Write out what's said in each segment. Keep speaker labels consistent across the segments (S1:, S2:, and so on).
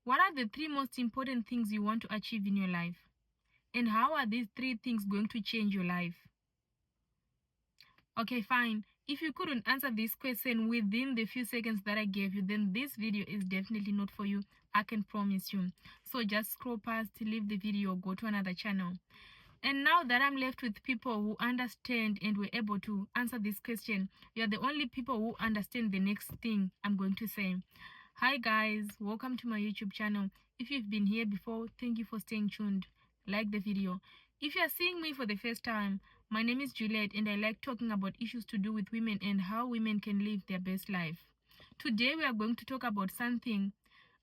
S1: What are the 3 most important things you want to achieve in your life? And how are these 3 things going to change your life? Okay, fine. If you couldn't answer this question within the few seconds that I gave you, then this video is definitely not for you. I can promise you. So just scroll past, leave the video, go to another channel. And now that I'm left with people who understand and were able to answer this question, you're the only people who understand the next thing I'm going to say. Hi guys, welcome to my YouTube channel. If you've been here before, thank you for staying tuned. Like the video. If you are seeing me for the first time, my name is Juliet and I like talking about issues to do with women and how women can live their best life. Today we are going to talk about something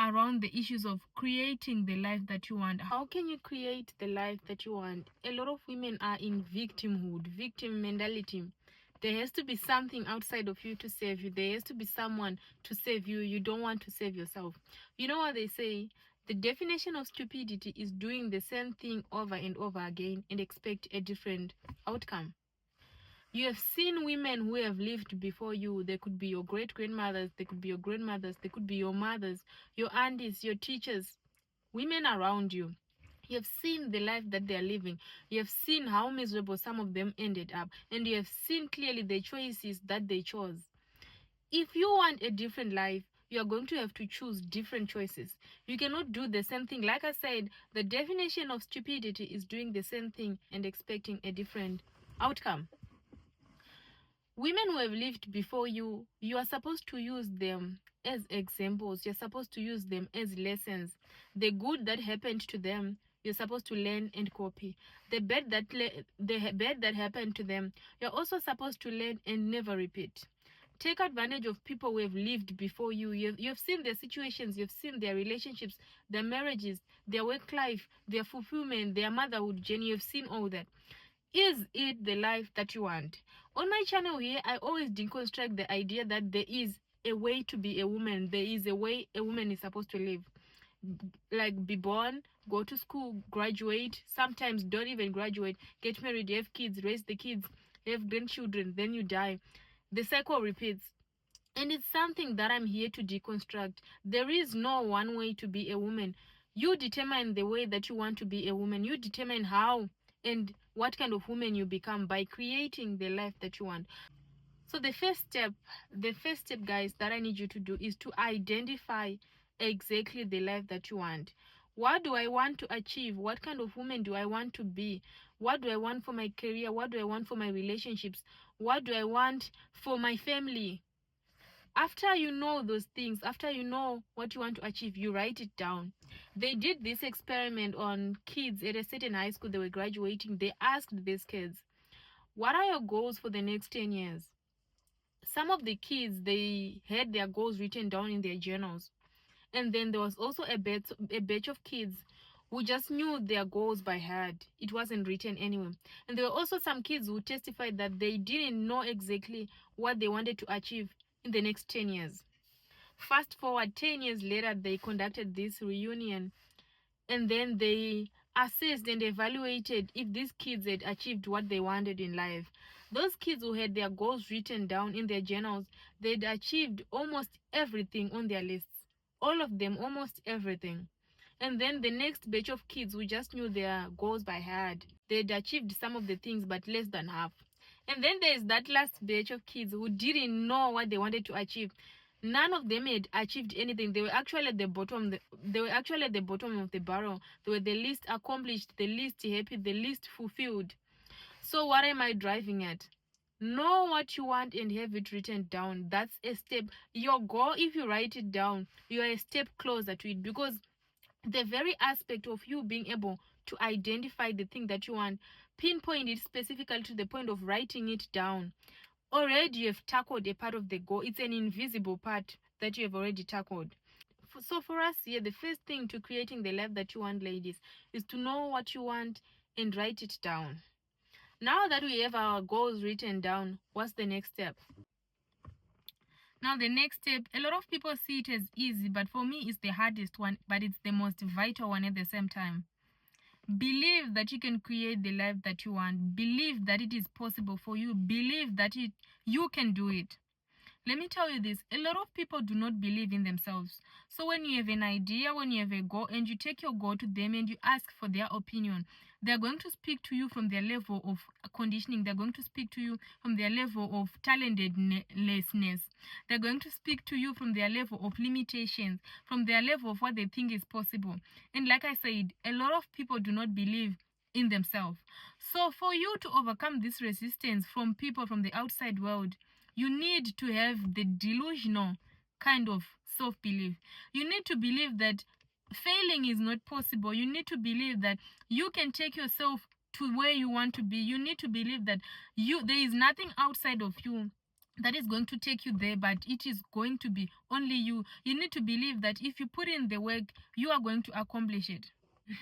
S1: around the issues of creating the life that you want. How can you create the life that you want? A lot of women are in victimhood, victim mentality. There has to be something outside of you to save you. There has to be someone to save you. You don't want to save yourself. You know what they say? The definition of stupidity is doing the same thing over and over again and expect a different outcome. You have seen women who have lived before you. They could be your great-grandmothers, they could be your grandmothers, they could be your mothers, your aunties, your teachers, women around you. You have seen the life that they are living. You have seen how miserable some of them ended up. And you have seen clearly the choices that they chose. If you want a different life, you are going to have to choose different choices. You cannot do the same thing. Like I said, the definition of stupidity is doing the same thing and expecting a different outcome. Women who have lived before you, you are supposed to use them as examples. You're supposed to use them as lessons. The good that happened to them, you're supposed to learn and copy. The bad that happened to them, you're also supposed to learn and never repeat. Take advantage of people who have lived before you. You've seen their situations, you've seen their relationships, their marriages, their work life, their fulfillment, their motherhood journey. You've seen all that. Is it the life that you want? On my channel here, I always deconstruct the idea that there is a way to be a woman. There is a way a woman is supposed to live. Like be born, go to school, graduate, sometimes don't even graduate, get married, have kids, raise the kids, have grandchildren, then you die. The cycle repeats. And it's something that I'm here to deconstruct. There is no one way to be a woman. You determine the way that you want to be a woman. You determine how and what kind of woman you become by creating the life that you want. So the first step guys, that I need you to do is to identify exactly the life that you want. What do I want to achieve? What kind of woman do I want to be? What do I want for my career? What do I want for my relationships? What do I want for my family? After you know those things, after you know what you want to achieve, you write it down. They did this experiment on kids at a certain high school. They were graduating. They asked these kids, what are your goals for the next 10 years? Some of the kids, they had their goals written down in their journals. And then there was also a batch of kids who just knew their goals by heart. It wasn't written anywhere. And there were also some kids who testified that they didn't know exactly what they wanted to achieve in the next 10 years. Fast forward 10 years later, they conducted this reunion, and then they assessed and evaluated if these kids had achieved what they wanted in life. Those kids who had their goals written down in their journals, they'd achieved almost everything on their lists. All of them, almost everything. And then the next batch of kids who just knew their goals by heart, they'd achieved some of the things but less than half. And then there's that last batch of kids who didn't know what they wanted to achieve. None of them had achieved anything. They were actually at the bottom. They were actually at the bottom of the barrel. They were the least accomplished, the least happy, the least fulfilled. So what am I driving at? Know what you want and have it written down. That's a step. Your goal, if you write it down, you are a step closer to it, because the very aspect of you being able to identify the thing that you want, pinpoint it specifically to the point of writing it down, already you have tackled a part of the goal. It's an invisible part that you have already tackled. So for us here, the first thing to creating the life that you want, ladies, is to know what you want and write it down. Now that we have our goals written down, what's the next step? Now the next step, a lot of people see it as easy, but for me it's the hardest one, but it's the most vital one at the same time. Believe that you can create the life that you want. Believe that it is possible for you. Believe that you can do it. Let me tell you this, a lot of people do not believe in themselves. So when you have an idea, when you have a goal, and you take your goal to them and you ask for their opinion, they're going to speak to you from their level of conditioning. They're going to speak to you from their level of talentedness. They're going to speak to you from their level of limitations, from their level of what they think is possible. And like I said, a lot of people do not believe in themselves. So for you to overcome this resistance from people from the outside world, you need to have the delusional kind of self-belief. You need to believe that failing is not possible. You need to believe that you can take yourself to where you want to be. You need to believe that there is nothing outside of you that is going to take you there, but it is going to be only you. You need to believe that if you put in the work, you are going to accomplish it.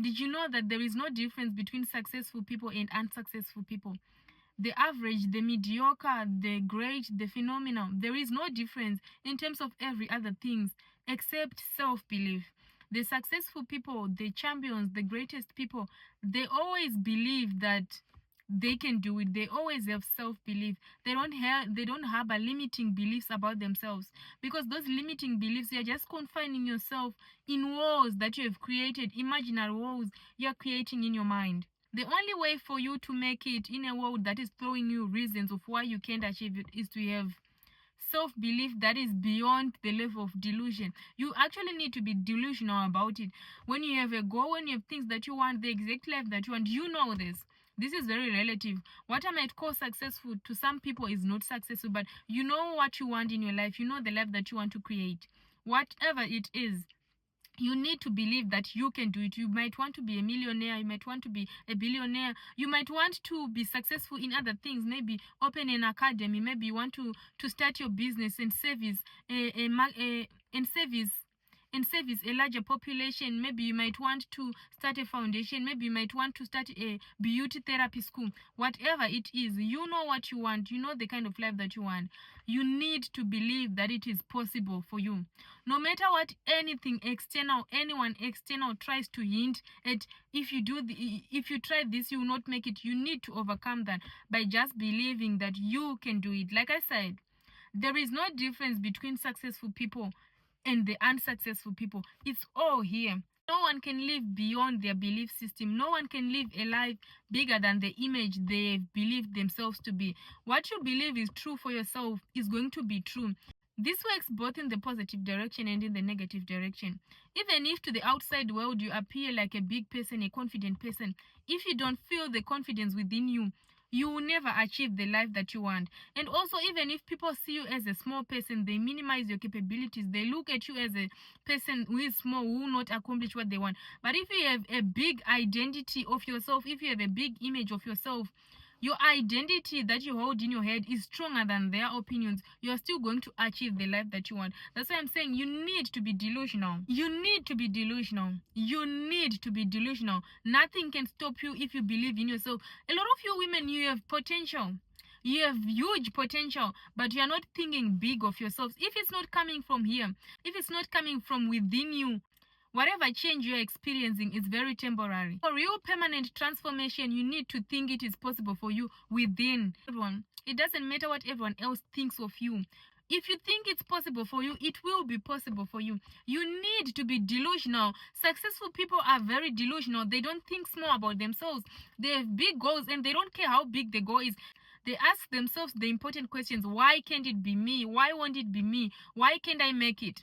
S1: Did you know that there is no difference between successful people and unsuccessful people? The average, the mediocre, the great, the phenomenal. There is no difference in terms of every other things except self-belief. The successful people, the champions, the greatest people, they always believe that they can do it. They always have self-belief. They don't harbor limiting beliefs about themselves, because those limiting beliefs, you're just confining yourself in walls that you have created, imaginary walls you're creating in your mind. The only way for you to make it in a world that is throwing you reasons of why you can't achieve it is to have self-belief that is beyond the level of delusion. You actually need to be delusional about it. When you have a goal, when you have things that you want, the exact life that you want, you know this. This is very relative. What I might call successful to some people is not successful, but you know what you want in your life. You know the life that you want to create. Whatever it is, you need to believe that you can do it. You might want to be a millionaire, you might want to be a billionaire, you might want to be successful in other things, maybe open an academy, maybe you want to start your business and service a larger population. Maybe you might want to start a foundation, maybe you might want to start a beauty therapy school. Whatever it is, you know what you want, you know the kind of life that you want. You need to believe that it is possible for you. No matter what anyone external tries to hint at, if you try this, you will not make it. You need to overcome that by just believing that you can do it. Like I said, there is no difference between successful people and the unsuccessful people. It's all here. No one can live beyond their belief system. No one can live a life bigger than the image they believe themselves to be. What you believe is true for yourself is going to be true. This works both in the positive direction and in the negative direction. Even if to the outside world you appear like a big person, a confident person, if you don't feel the confidence within you, you will never achieve the life that you want. And also, even if people see you as a small person, they minimize your capabilities. They look at you as a person who is small, who will not accomplish what they want. But if you have a big identity of yourself, if you have a big image of yourself, your identity that you hold in your head is stronger than their opinions, you're still going to achieve the life that you want. That's why I'm saying you need to be delusional. You need to be delusional. You need to be delusional. Nothing can stop you if you believe in yourself. A lot of you women, you have potential. You have huge potential, but you are not thinking big of yourselves. If it's not coming from here, if it's not coming from within you, whatever change you're experiencing is very temporary. For real permanent transformation, you need to think it is possible for you within everyone. It doesn't matter what everyone else thinks of you. If you think it's possible for you, it will be possible for you. You need to be delusional. Successful people are very delusional. They don't think small about themselves. They have big goals and they don't care how big the goal is. They ask themselves the important questions. Why can't it be me? Why won't it be me? Why can't I make it?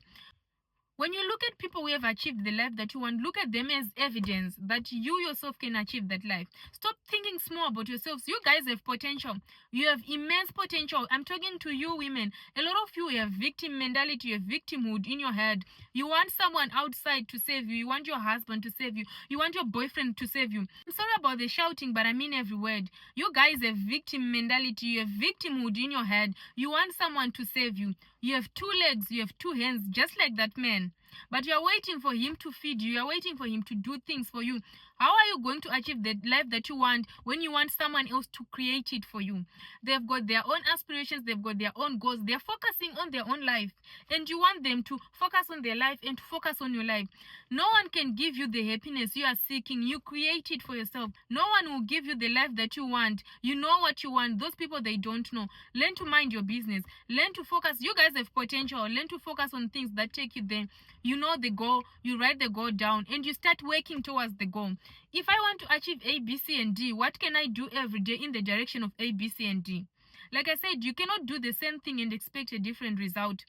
S1: When you look at people who have achieved the life that you want, look at them as evidence that you yourself can achieve that life. Stop thinking small about yourselves. You guys have potential. You have immense potential. I'm talking to you women. A lot of you have victim mentality, you have victimhood in your head. You want someone outside to save you. You want your husband to save you. You want your boyfriend to save you. I'm sorry about the shouting, but I mean every word. You guys have victim mentality. You have victimhood in your head. You want someone to save you. You have two legs, you have two hands, just like that man. but you are waiting for him to feed you. You are waiting for him to do things for you. How are you going to achieve the life that you want when you want someone else to create it for you? They've got their own aspirations, they've got their own goals, they're focusing on their own life, and you want them to focus on their life and to focus on your life. No one can give you the happiness you are seeking. You create it for yourself. No one will give you the life that you want. You know what you want. Those people, they don't know. Learn to mind your business. Learn to focus. You guys have potential. Learn to focus on things that take you there. You know the goal. You write the goal down and you start working towards the goal. If I want to achieve A, B, C, and D, what can I do every day in the direction of A, B, C, and D? Like I said, you cannot do the same thing and expect a different result.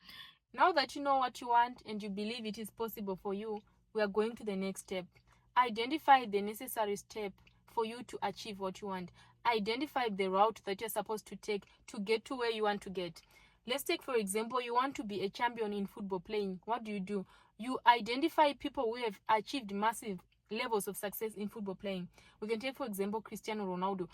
S1: Now that you know what you want and you believe it is possible for you, we are going to the next step. Identify the necessary step for you to achieve what you want. Identify the route that you're supposed to take to get to where you want to get. Let's take, for example, you want to be a champion in football playing. What do? You identify people who have achieved massive levels of success in football playing. We can take, for example, Cristiano Ronaldo.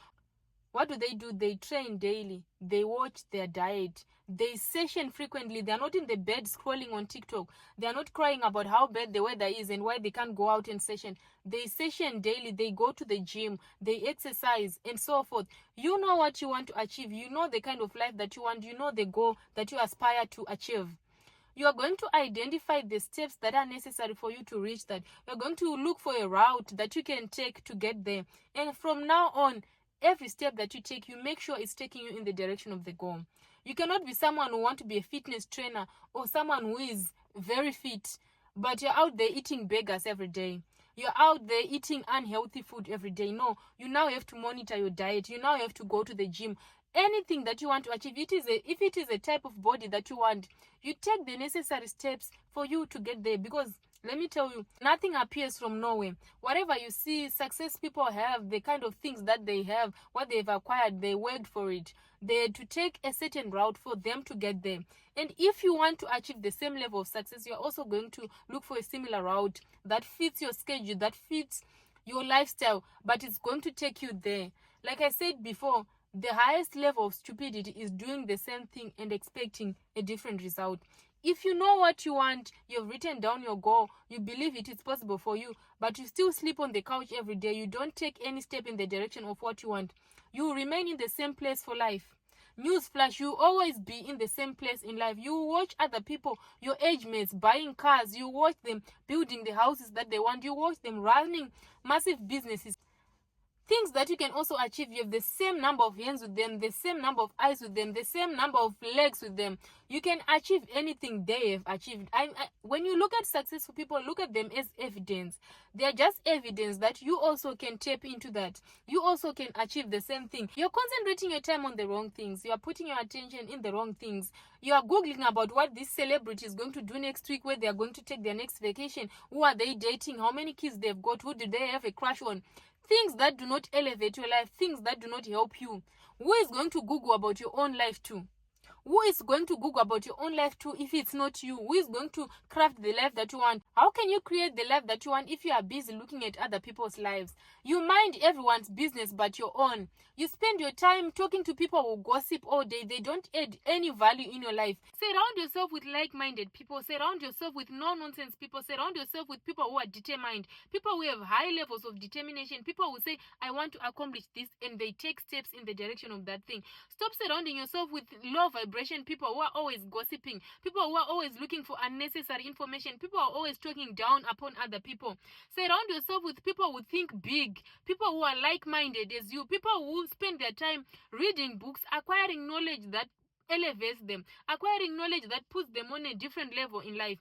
S1: What do? They train daily. They watch their diet. They session frequently. They are not in the bed scrolling on TikTok. They are not crying about how bad the weather is and why they can't go out and session. They session daily. They go to the gym. They exercise and so forth. You know what you want to achieve. You know the kind of life that you want. You know the goal that you aspire to achieve. You are going to identify the steps that are necessary for you to reach that. You're going to look for a route that you can take to get there. And from now on, every step that you take, you make sure it's taking you in the direction of the goal. You cannot be someone who wants to be a fitness trainer or someone who is very fit, but you're out there eating burgers every day. You're out there eating unhealthy food every day. No, you now have to monitor your diet. You now have to go to the gym. Anything that you want to achieve, if it is a type of body that you want, you take the necessary steps for you to get there. Because let me tell you, nothing appears from nowhere. Whatever you see success people have, the kind of things that they have, what they've acquired, they worked for it. They had to take a certain route for them to get there. And if you want to achieve the same level of success, you're also going to look for a similar route that fits your schedule, that fits your lifestyle, but it's going to take you there. Like I said before, the highest level of stupidity is doing the same thing and expecting a different result. If you know what you want, you've written down your goal, you believe it is possible for you, but you still sleep on the couch every day, you don't take any step in the direction of what you want, you remain in the same place for life. Newsflash, you always be in the same place in life. You watch other people, your age mates, buying cars. You watch them building the houses that they want. You watch them running massive businesses. Things that you can also achieve. You have the same number of hands with them, the same number of eyes with them, the same number of legs with them. You can achieve anything they have achieved. When you look at successful people, look at them as evidence. They are just evidence that you also can tap into that. You also can achieve the same thing. You're concentrating your time on the wrong things. You are putting your attention in the wrong things. You are googling about what this celebrity is going to do next week, where they are going to take their next vacation. Who are they dating? How many kids they've got? Who do they have a crush on? Things that do not elevate your life, things that do not help you. Who is going to Google about your own life too? Who is going to Google about your own life too if it's not you? Who is going to craft the life that you want? How can you create the life that you want if you are busy looking at other people's lives? You mind everyone's business but your own. You spend your time talking to people who gossip all day. They don't add any value in your life. Surround yourself with like-minded people. Surround yourself with no-nonsense people. Surround yourself with people who are determined. People who have high levels of determination. People who say, I want to accomplish this, and they take steps in the direction of that thing. Stop surrounding yourself with low vibration people who are always gossiping. People who are always looking for unnecessary information. People who are always talking down upon other people. Surround yourself with people who think big. People who are like-minded as you. People who spend their time reading books, acquiring knowledge that elevates them, acquiring knowledge that puts them on a different level in life.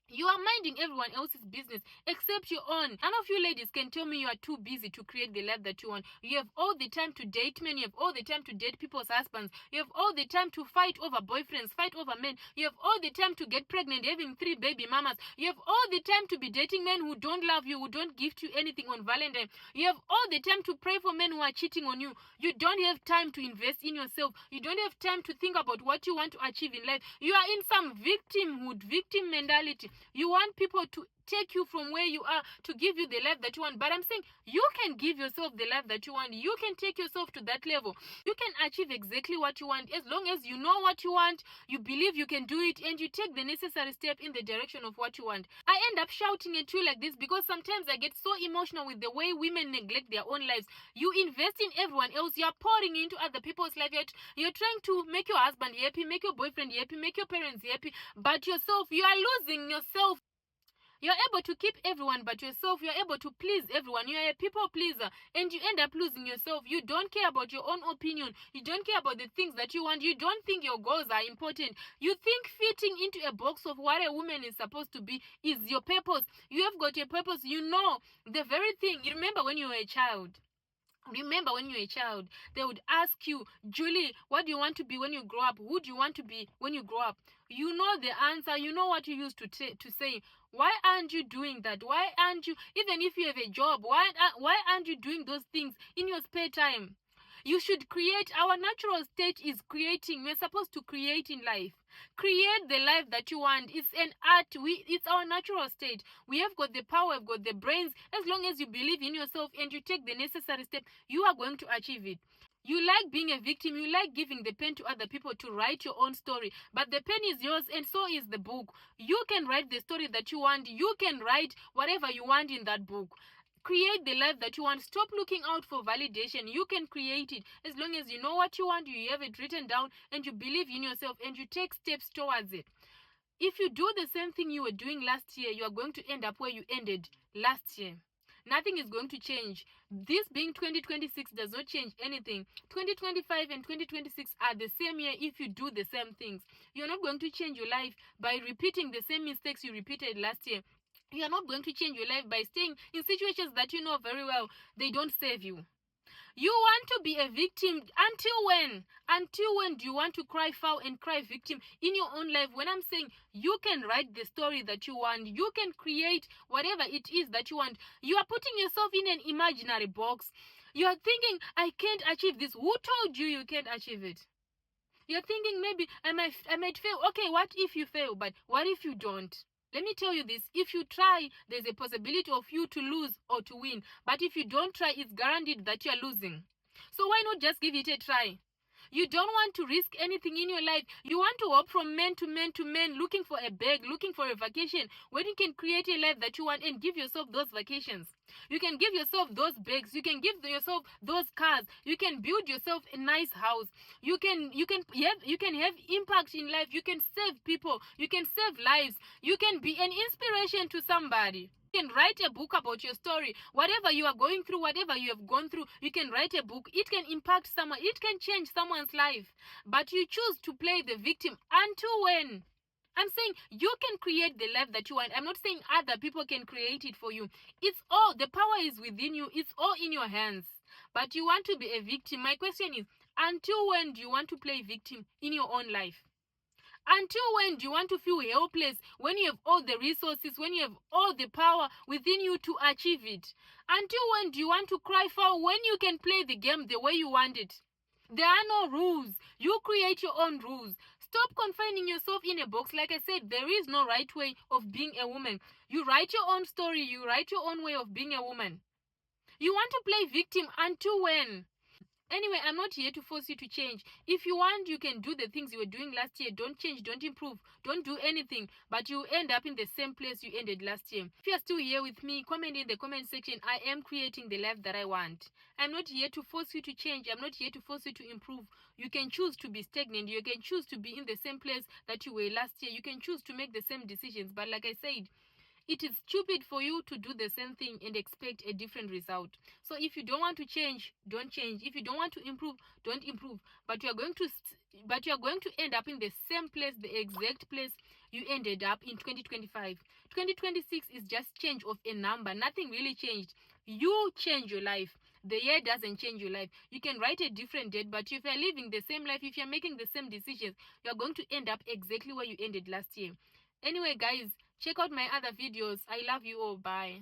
S1: You are minding everyone else's business except your own. None of you ladies can tell me you are too busy to create the life that you want. You have all the time to date men. You have all the time to date people's husbands. You have all the time to fight over boyfriends, fight over men. You have all the time to get pregnant, having 3 baby mamas. You have all the time to be dating men who don't love you, who don't gift you anything on Valentine. You have all the time to pray for men who are cheating on you. You don't have time to invest in yourself. You don't have time to think about what you want to achieve in life. You are in some victim mentality. You want people to take you from where you are to give you the life that you want. But I'm saying you can give yourself the life that you want. You can take yourself to that level. You can achieve exactly what you want as long as you know what you want, you believe you can do it, and you take the necessary step in the direction of what you want. I end up shouting at you like this because sometimes I get so emotional with the way women neglect their own lives. You invest in everyone else. You're pouring into other people's life. You're trying to make your husband happy, make your boyfriend happy, make your parents happy, but yourself, you are losing yourself. You're able to keep everyone but yourself. You're able to please everyone. You're a people pleaser, and you end up losing yourself. You don't care about your own opinion. You don't care about the things that you want. You don't think your goals are important. You think fitting into a box of what a woman is supposed to be is your purpose. You have got a purpose. You know the very thing. You remember when you were a child. Remember when you were a child, they would ask you, Julie, what do you want to be when you grow up? Who do you want to be when you grow up? You know the answer. You know what you used to say. Why aren't you doing that? Why aren't you, even if you have a job, why aren't you doing those things in your spare time? You should create. Our natural state is creating. We're supposed to create in life. Create the life that you want. It's an art. It's our natural state. We have got the power, we've got the brains. As long as you believe in yourself and you take the necessary step, you are going to achieve it. You like being a victim. You like giving the pen to other people to write your own story. But the pen is yours and so is the book. You can write the story that you want. You can write whatever you want in that book. Create the life that you want. Stop looking out for validation. You can create it as long as you know what you want, you have it written down, and you believe in yourself and you take steps towards it. If you do the same thing you were doing last year, you are going to end up where you ended last year. Nothing is going to change. This being 2026 does not change anything. 2025 and 2026 are the same year if you do the same things. You're not going to change your life by repeating the same mistakes you repeated last year. You are not going to change your life by staying in situations that you know very well they don't save you. You want to be a victim until when? Until when do you want to cry foul and cry victim in your own life? When I'm saying you can write the story that you want, you can create whatever it is that you want. You are putting yourself in an imaginary box. You are thinking, I can't achieve this. Who told you you can't achieve it? You're thinking maybe I might fail. Okay, what if you fail? But what if you don't? Let me tell you this, if you try, there's a possibility of you to lose or to win. But if you don't try, it's guaranteed that you're losing. So why not just give it a try? You don't want to risk anything in your life. You want to hop from man to man to man, looking for a bag, looking for a vacation, when you can create a life that you want and give yourself those vacations. You can give yourself those bags. You can give yourself those cars. You can build yourself a nice house. You can have impact in life. You can save people. You can save lives. You can be an inspiration to somebody. You can write a book about your story. Whatever you are going through, whatever you have gone through, you can write a book. It can impact someone. It can change someone's life. But you choose to play the victim. Until when? I'm saying you can create the life that you want. I'm not saying other people can create it for you. It's all, the power is within you. It's all in your hands. But you want to be a victim. My question is, until when do you want to play victim in your own life? Until when do you want to feel helpless when you have all the resources, when you have all the power within you to achieve it? Until when do you want to cry foul when you can play the game the way you want it? There are no rules. You create your own rules. Stop confining yourself in a box. Like I said, there is no right way of being a woman. You write your own story. You write your own way of being a woman. You want to play victim until when? Anyway, I'm not here to force you to change. If you want, you can do the things you were doing last year. Don't change, don't improve, don't do anything. But you end up in the same place you ended last year. If you're still here with me, comment in the comment section. I am creating the life that I want. I'm not here to force you to change. I'm not here to force you to improve. You can choose to be stagnant. You can choose to be in the same place that you were last year. You can choose to make the same decisions. But like I said, it is stupid for you to do the same thing and expect a different result. So if you don't want to change, don't change. If you don't want to improve, don't improve. But you are going to end up in the same place, the exact place you ended up in 2025. 2026 is just change of a number. Nothing really changed. You change your life. The year doesn't change your life. You can write a different date, but if you're living the same life, if you're making the same decisions, you're going to end up exactly where you ended last year. Anyway, guys, check out my other videos. I love you all. Bye.